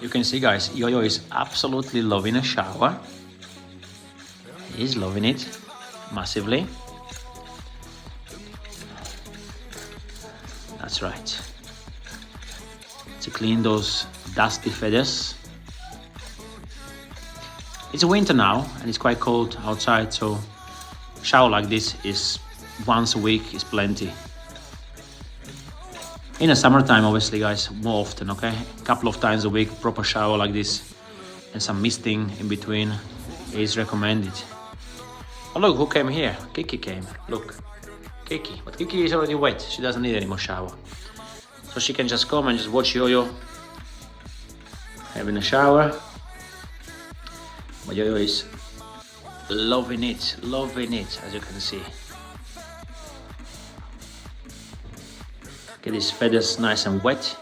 you can see, guys, Yo-Yo is absolutely loving a shower. He's loving it massively. That's right. To clean those dusty feathers. It's winter now and it's quite cold outside, so shower like this is once a week is plenty. In the summertime, obviously, guys, more often, okay? A couple of times a week, proper shower like this and some misting in between is recommended. Oh, look, who came here? Kiki came, look. Kiki, but Kiki is already wet. She doesn't need any more shower. So she can just come and just watch Yo-Yo having a shower. But Yo-Yo is loving it, as you can see. Get his feathers nice and wet.